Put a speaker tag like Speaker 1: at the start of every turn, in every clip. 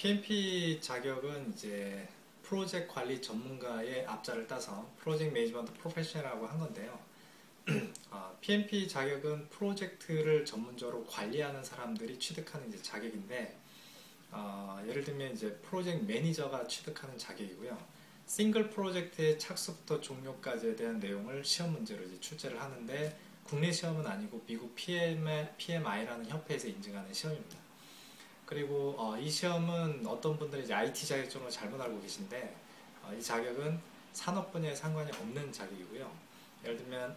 Speaker 1: PMP 자격은 이제 프로젝트 관리 전문가의 앞자를 따서 프로젝트 매니지먼트 프로페셔널이라고 한 건데요. PMP 자격은 프로젝트를 전문적으로 관리하는 사람들이 취득하는 이제 자격인데, 예를 들면 이제 프로젝트 매니저가 취득하는 자격이고요. 싱글 프로젝트의 착수부터 종료까지에 대한 내용을 시험 문제로 이제 출제를 하는데, 국내 시험은 아니고 미국 PMI라는 협회에서 인증하는 시험입니다. 그리고 이 시험은 어떤 분들이 이제 IT 자격증으로 잘못 알고 계신데, 이 자격은 산업 분야에 상관이 없는 자격이고요. 예를 들면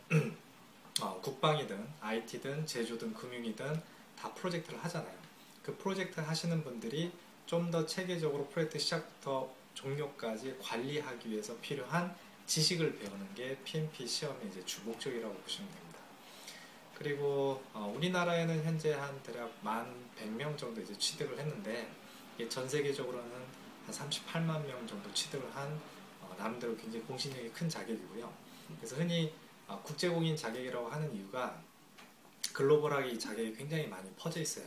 Speaker 1: 국방이든 IT든 제조든 금융이든 다 프로젝트를 하잖아요. 그 프로젝트 하시는 분들이 좀 더 체계적으로 프로젝트 시작부터 종료까지 관리하기 위해서 필요한 지식을 배우는 게 PMP 시험의 이제 주 목적이라고 보시면 됩니다. 그리고 우리나라에는 현재 한 대략 1,100명 정도 이제 취득을 했는데, 이게 전 세계적으로는 한 38만 명 정도 취득을 한 나름대로 굉장히 공신력이 큰 자격이고요. 그래서 흔히 국제공인 자격이라고 하는 이유가 글로벌하게 이 자격이 굉장히 많이 퍼져 있어요.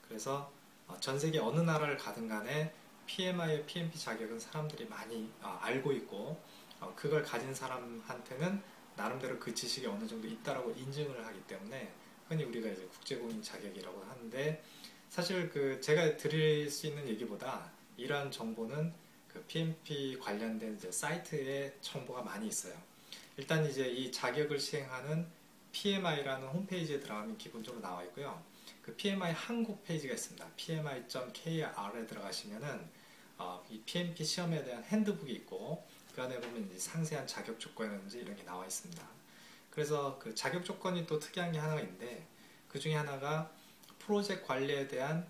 Speaker 1: 그래서 전 세계 어느 나라를 가든 간에 PMI, PMP 자격은 사람들이 많이 알고 있고, 그걸 가진 사람한테는 나름대로 그 지식이 어느 정도 있다라고 인증을 하기 때문에 흔히 우리가 이제 국제공인 자격이라고 하는데, 사실 그 제가 드릴 수 있는 얘기보다 이러한 정보는 그 PMP 관련된 이제 사이트에 정보가 많이 있어요. 일단 이제 이 자격을 시행하는 PMI라는 홈페이지에 들어가면 기본적으로 나와 있고요. 그 PMI 한국 페이지가 있습니다. pmi.kr에 들어가시면은 이 PMP 시험에 대한 핸드북이 있고, 그 안에 보면 이제 상세한 자격 조건이라든지 이런 게 나와 있습니다. 그래서 그 자격 조건이 또 특이한 게 하나가 있는데, 그 중에 하나가 프로젝트 관리에 대한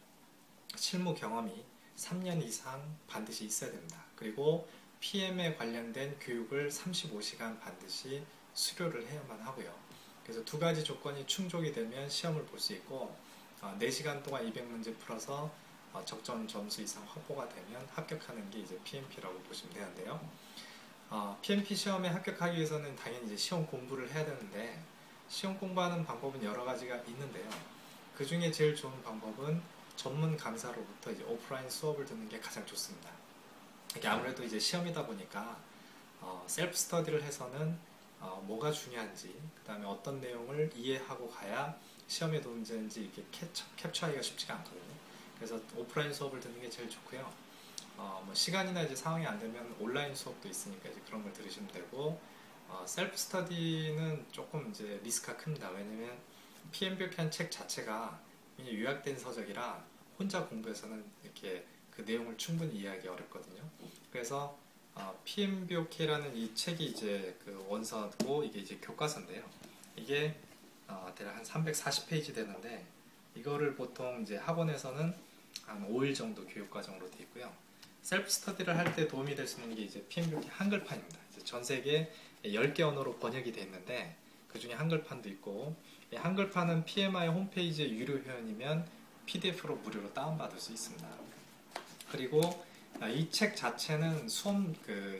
Speaker 1: 실무 경험이 3년 이상 반드시 있어야 됩니다. 그리고 PM에 관련된 교육을 35시간 반드시 수료를 해야만 하고요. 그래서 두 가지 조건이 충족이 되면 시험을 볼 수 있고, 4시간 동안 200문제 풀어서 적정 점수 이상 확보가 되면 합격하는 게 이제 PMP라고 보시면 되는데요. PMP 시험에 합격하기 위해서는 당연히 이제 시험 공부를 해야 되는데, 시험 공부하는 방법은 여러 가지가 있는데요. 그 중에 제일 좋은 방법은 전문 강사로부터 이제 오프라인 수업을 듣는 게 가장 좋습니다. 이게 아무래도 이제 시험이다 보니까 셀프 스터디를 해서는 뭐가 중요한지, 그 다음에 어떤 내용을 이해하고 가야 시험에 도움이 되는지 이렇게 캡처하기가 쉽지가 않거든요. 그래서 오프라인 수업을 듣는 게 제일 좋고요. 뭐 시간이나 이제 상황이 안 되면 온라인 수업도 있으니까 이제 그런 걸 들으시면 되고, 셀프 스터디는 조금 이제 리스크가 큽니다. 왜냐면 PMBOK한 책 자체가 굉장히 요약된 서적이라 혼자 공부해서는 이렇게 그 내용을 충분히 이해하기 어렵거든요. 그래서 PMBOK라는 이 책이 이제 그 원서고, 이게 이제 교과서인데요. 이게 대략 한 340페이지 되는데, 이거를 보통 이제 학원에서는 한 5일 정도 교육 과정으로 되어 있고요. 셀프 스터디를 할 때 도움이 될 수 있는 게 이제 PMBOK 한글판입니다. 이제 전 세계 10개 언어로 번역이 되어 있는데, 그 중에 한글판도 있고, 이 한글판은 PMI 홈페이지의 유료 회원이면 PDF로 무료로 다운받을 수 있습니다. 그리고 이 책 자체는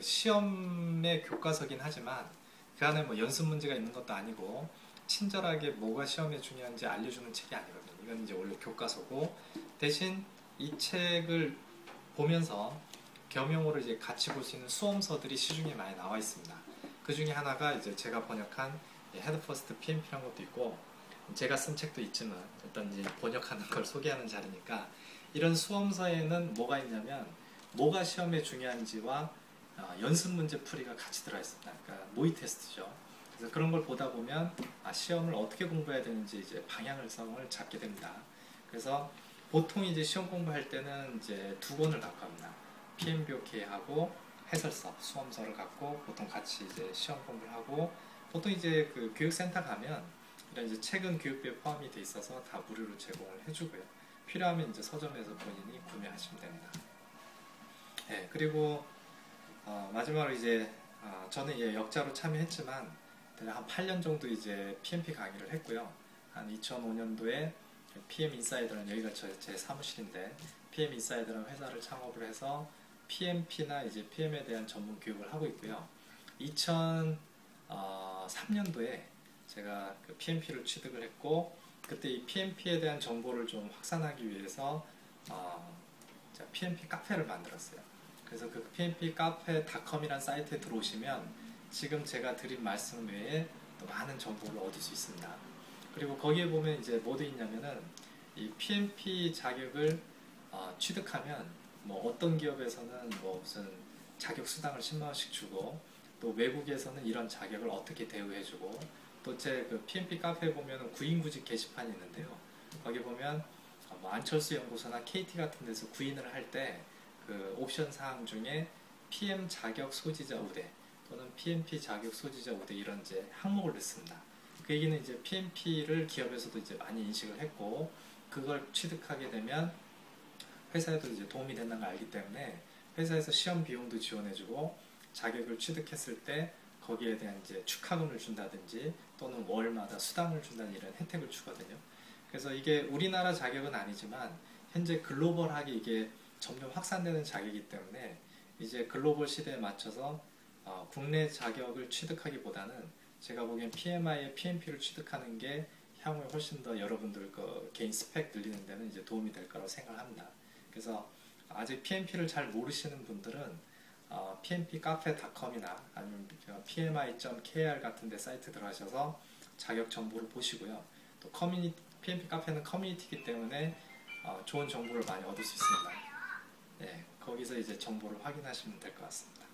Speaker 1: 시험의 교과서긴 하지만 그 안에 뭐 연습 문제가 있는 것도 아니고, 친절하게 뭐가 시험에 중요한지 알려주는 책이 아니거든요. 이건 이제 원래 교과서고, 대신 이 책을 보면서 겸용으로 이제 같이 볼 수 있는 수험서들이 시중에 많이 나와 있습니다. 그 중에 하나가 이제 제가 번역한 헤드 퍼스트 PMP라는 것도 있고, 제가 쓴 책도 있지만 어떤 이제 번역하는 걸 소개하는 자리니까, 이런 수험서에는 뭐가 있냐면 뭐가 시험에 중요한지와 연습 문제 풀이가 같이 들어 있습니다. 그러니까 모의 테스트죠. 그래서 그런 걸 보다 보면 시험을 어떻게 공부해야 되는지 이제 방향성을 잡게 됩니다. 그래서 보통 이제 시험 공부할 때는 이제 두 권을 갖고 합니다. PMBOK하고 해설서, 수험서를 갖고 보통 같이 이제 시험 공부를 하고, 보통 이제 그 교육센터 가면 이런 이제 책은 교육비에 포함이 돼 있어서 다 무료로 제공을 해주고요. 필요하면 이제 서점에서 본인이 구매하시면 됩니다. 네, 그리고 마지막으로 이제 저는 역자로 참여했지만 대략 한 8년 정도 이제 PMP 강의를 했고요. 한 2005년도에 PM 인사이더라는, 여기가 제 사무실인데, PM 인사이더라는 회사를 창업을 해서 PMP나 이제 PM에 대한 전문 교육을 하고 있고요. 2003년도에 제가 그 PMP를 취득을 했고, 그때 이 PMP에 대한 정보를 좀 확산하기 위해서 PMP 카페를 만들었어요. 그래서 그 pmpcafe.com이라는 사이트에 들어오시면 지금 제가 드린 말씀 외에 또 많은 정보를 얻을 수 있습니다. 그리고 거기에 보면 이제 뭐 돼 있냐면은 이 PMP 자격을 취득하면 뭐 어떤 기업에서는 뭐 무슨 자격 수당을 10만 원씩 주고 또 외국에서는 이런 자격을 어떻게 대우해주고 또 제 그 PMP 카페에 보면 구인구직 게시판이 있는데요. 거기 보면 뭐 안철수 연구소나 KT 같은 데서 구인을 할 때 그 옵션 사항 중에 PM 자격 소지자 우대 또는 PMP 자격 소지자 우대 이런 이제 항목을 넣습니다. 그 얘기는 이제 PMP를 기업에서도 이제 많이 인식을 했고 그걸 취득하게 되면 회사에도 이제 도움이 된다는 걸 알기 때문에 회사에서 시험 비용도 지원해주고 자격을 취득했을 때 거기에 대한 이제 축하금을 준다든지 또는 월마다 수당을 준다는 이런 혜택을 주거든요. 그래서 이게 우리나라 자격은 아니지만 현재 글로벌하게 이게 점점 확산되는 자격이기 때문에 이제 글로벌 시대에 맞춰서 국내 자격을 취득하기보다는 제가 보기엔 PMI에 PMP를 취득하는 게 향후에 훨씬 더 여러분들 그 개인 스펙 늘리는 데는 이제 도움이 될 거라고 생각합니다. 그래서 아직 PMP를 잘 모르시는 분들은 pmpcafe.com이나 아니면 pmi.kr 같은 데 사이트 들어가셔서 자격 정보를 보시고요. 또 PMP 카페는 커뮤니티이기 때문에 좋은 정보를 많이 얻을 수 있습니다. 네, 거기서 이제 정보를 확인하시면 될 것 같습니다.